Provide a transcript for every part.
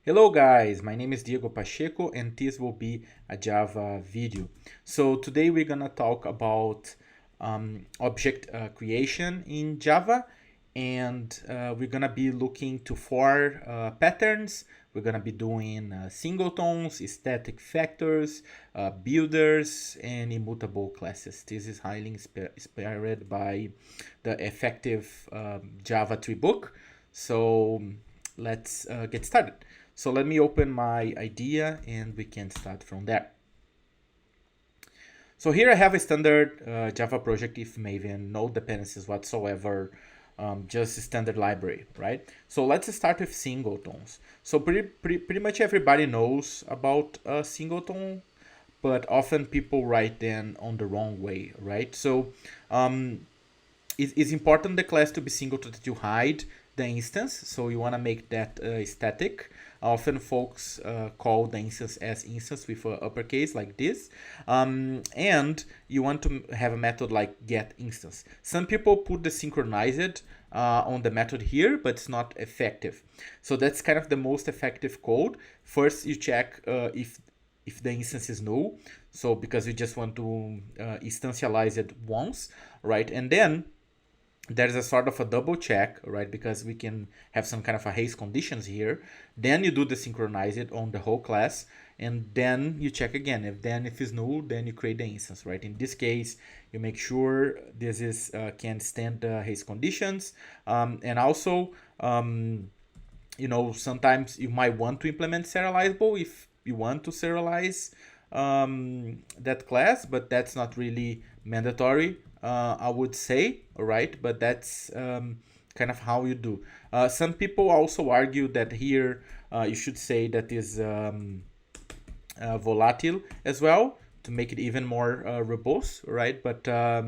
Hello guys, my name is Diego Pacheco and this will be a Java video. So today we're gonna talk about object creation in Java, and we're gonna be looking to four patterns. We're gonna be doing singletons, static factors, builders, and immutable classes. This is highly inspired by the effective Java tree book. So let's get started. So let me open my idea and we can start from there. So here I have a standard Java project if Maven, no dependencies whatsoever, just a standard library, right? So let's start with singletons. So pretty much everybody knows about singleton, but often people write them on the wrong way, right? So it's important the class to be singleton that you hide the instance, so you want to make that static. Often folks call the instance as instance with uppercase like this, and you want to have a method like get instance. Some people put the synchronized on the method here, but it's not effective. So that's kind of the most effective code. First, you check if the instance is null, so because you just want to instantialize it once, right? And then there's a sort of a double check, right? Because we can have some kind of a haste conditions here. Then you do the synchronize it on the whole class, and then you check again. If it's null, then you create the instance, right? In this case, you make sure this is can stand the haste conditions, and also sometimes you might want to implement serializable if you want to serialize that class, but that's not really mandatory, I would say, all right? But that's kind of how you do. Some people also argue that here you should say that is volatile as well to make it even more robust, right? But I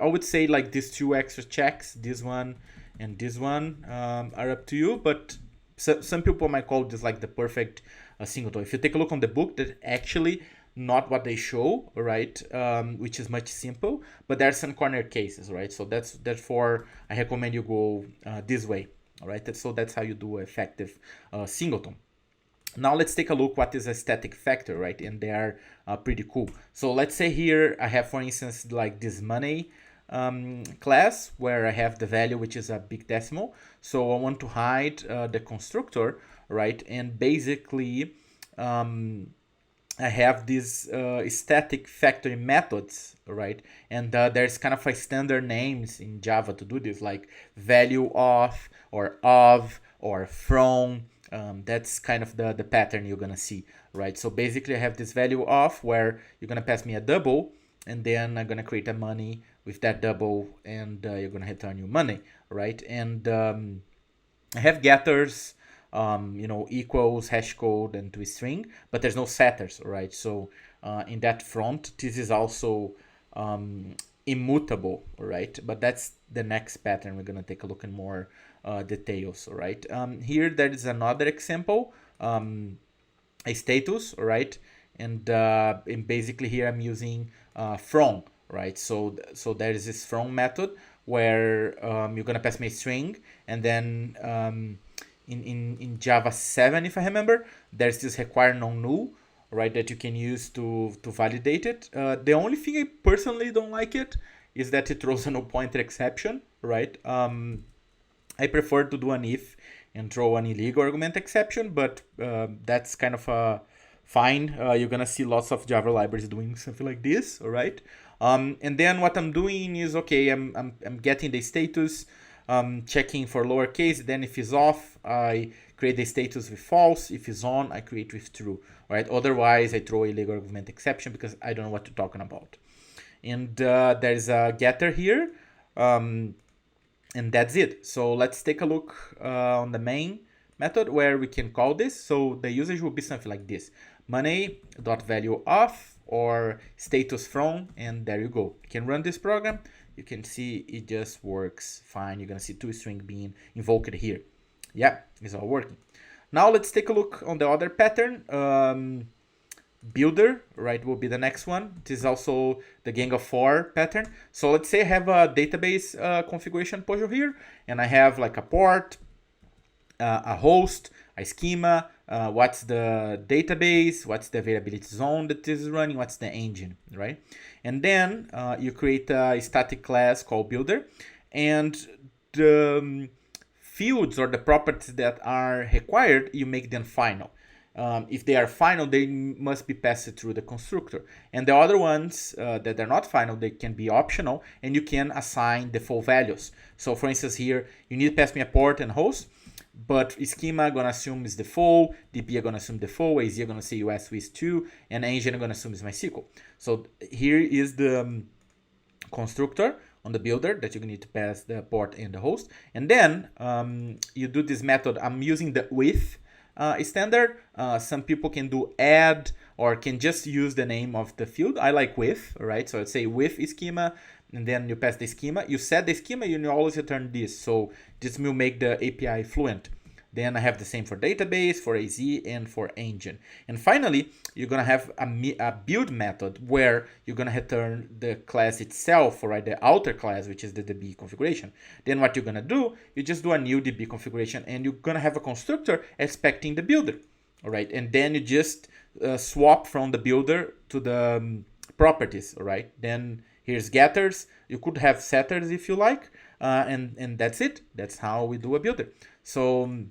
would say like these two extra checks, this one and this one, are up to you. But some people might call this like the perfect singleton. If you take a look on the book, that actually not what they show, right? Which is much simple, but there are some corner cases, right? So therefore I recommend you go this way, all right? So that's how you do effective singleton. Now let's take a look what is a static factor, right? And they are pretty cool. So let's say here I have, for instance, like this money class where I have the value which is a big decimal. So I want to hide the constructor, right? And basically I have these static factory methods, right? And there's kind of a standard names in Java to do this, like value of or from. That's kind of the pattern you're gonna see, right? So basically I have this value of where you're gonna pass me a double, and then I'm gonna create a money with that double, and you're gonna return your money, right? And I have getters, equals, hash code, and to string, but there's no setters, right? So in that front, this is also immutable, right? But that's the next pattern. We're gonna take a look in more details, all right? Here there is another example, a status, all right? And basically here I'm using from, right? So there is this from method where you're gonna pass me a string, and then in Java 7, if I remember, there's this require non-null, right, that you can use to validate it. The only thing I personally don't like it is that it throws a no pointer exception, right? I prefer to do an if and throw an illegal argument exception, but that's kind of fine. You're gonna see lots of Java libraries doing something like this, all right? And then what I'm doing is, okay, I'm getting the status, checking for lowercase. Then if it's off, I create the status with false. If it's on, I create with true, right? Otherwise, I throw a illegal argument exception because I don't know what you're talking about. And there's a getter here. And that's it. So let's take a look on the main method where we can call this. So the usage will be something like this: money.value of or status from, and there you go. You can run this program. You can see it just works fine. You're gonna see toString being invoked here. Yeah, it's all working. Now let's take a look on the other pattern. Builder, right, will be the next one. This is also the gang of four pattern. So let's say I have a database configuration module here, and I have like a port, a host, a schema, what's the database, what's the availability zone that is running, what's the engine, right? And then you create a static class called builder, and the fields or the properties that are required, you make them final. If they are final, they must be passed through the constructor. And the other ones that are not final, they can be optional, and you can assign default values. So for instance, here, you need to pass me a port and host, but schema gonna assume is default, DB are gonna assume default, AZ are gonna say US with 2, and engine are gonna assume is MySQL. So here is the constructor on the builder that you need to pass the port and the host. And then you do this method. I'm using the with standard. Some people can do add or can just use the name of the field. I like with, right? So I'd say with schema, and then you pass the schema. You set the schema, you always return this. So this will make the API fluent. Then I have the same for database, for AZ, and for engine. And finally, you're going to have a build method where you're going to return the class itself, right? The outer class, which is the DB configuration. Then what you're going to do, you just do a new DB configuration, and you're going to have a constructor expecting the builder, all right? And then you just swap from the builder to the properties, all right? Then here's getters. You could have setters if you like, and that's it. That's how we do a builder. So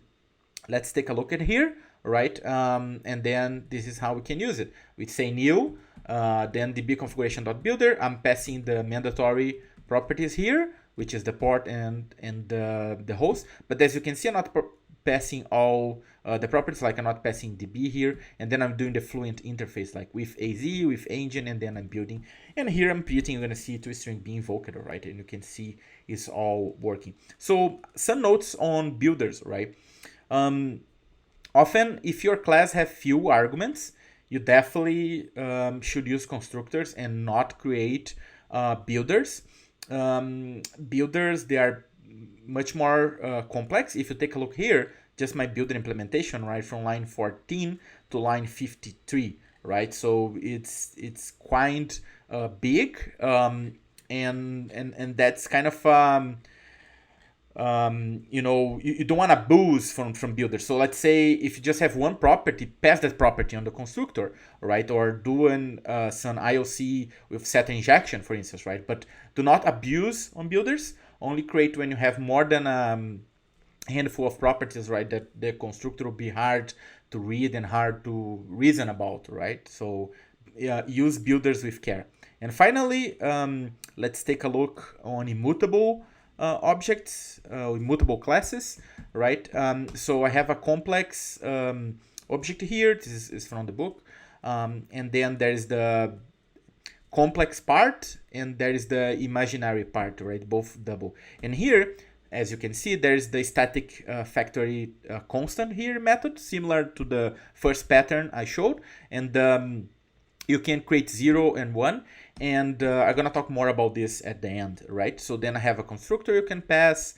let's take a look at here, right? And then this is how we can use it. We say new, then db configuration.builder. I'm passing the mandatory properties here, which is the port and the host. But as you can see, I'm not passing all the properties, like I'm not passing db here. And then I'm doing the fluent interface, like with AZ, with engine, and then I'm building. And here I'm creating, you're gonna see toString being invoked, right? And you can see it's all working. So some notes on builders, right? Often, if your class have few arguments, you definitely should use constructors and not create builders. Builders, they are much more complex. If you take a look here, just my builder implementation, right, from line 14 to line 53, right? So it's quite big, and that's kind of you know, you don't want to boost from builders. So let's say if you just have one property, pass that property on the constructor, right? Or doing some IOC with set injection, for instance, right? But do not abuse on builders. Only create when you have more than a handful of properties, right? That the constructor will be hard to read and hard to reason about, right? So use builders with care. And finally, let's take a look on immutable objects, immutable classes, right? So I have a complex object here. This is from the book. And then there is the complex part and there is the imaginary part, right? Both double. And here, as you can see, there is the static factory constant here method, similar to the first pattern I showed. And you can create 0 and 1. And I'm going to talk more about this at the end, right? So then I have a constructor you can pass,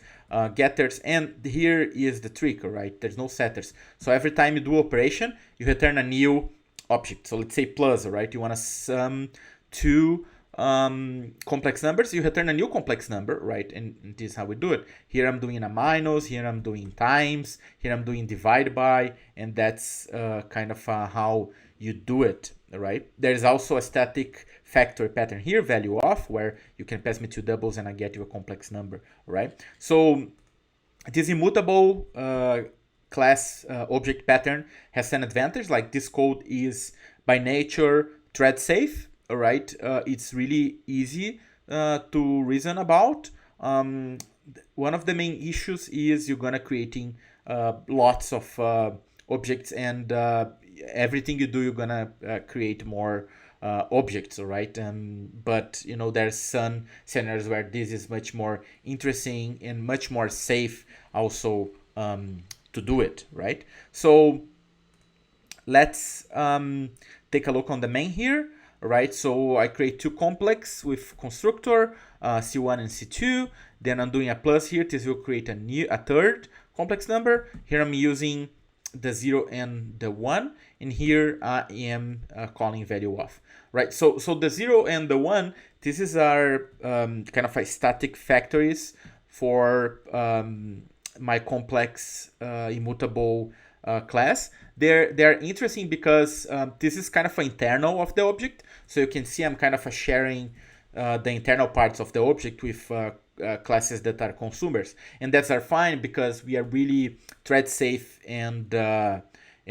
getters, and here is the trick, right? There's no setters. So every time you do operation, you return a new object. So let's say plus, right? You want to sum two complex numbers, you return a new complex number, right? And this is how we do it. Here I'm doing a minus, here I'm doing times, here I'm doing divide by, and that's kind of how you do it, right? There's also a static factory pattern here, value of, where you can pass me two doubles and I get you a complex number, right? So this immutable class object pattern has an advantage, like this code is by nature thread safe, all right? It's really easy to reason about. One of the main issues is you're gonna creating lots of objects, and everything you do, you're gonna create more objects, right? But you know, there's some scenarios where this is much more interesting and much more safe also to do it, right? So let's take a look on the main here, right? So I create two complex with constructor, C1 and C2. Then I'm doing a plus here. This will create a third complex number. Here I'm using the 0 and the 1, and here I am calling value of, right? So the 0 and the 1, this is our kind of a static factories for my complex immutable class. They're interesting because this is kind of internal of the object. So you can see I'm kind of sharing the internal parts of the object with classes that are consumers, and that's are fine because we are really thread safe and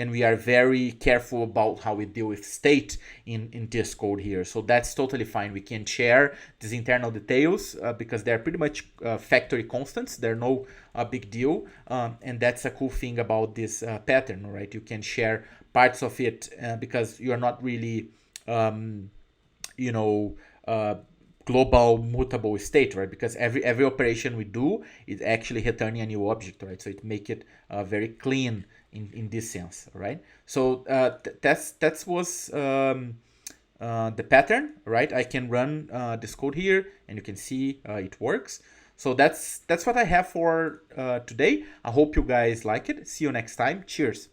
we are very careful about how we deal with state in this code here. So that's totally fine. We can share these internal details because they're pretty much factory constants. They're no big deal. And that's a cool thing about this pattern, right? You can share parts of it because you're not really, you know, global mutable state, right? Because every operation we do is actually returning a new object, right? So it make it very clean in this sense, right? So that was the pattern, right? I can run this code here, and you can see it works. So that's what I have for today. I hope you guys like it. See you next time. Cheers.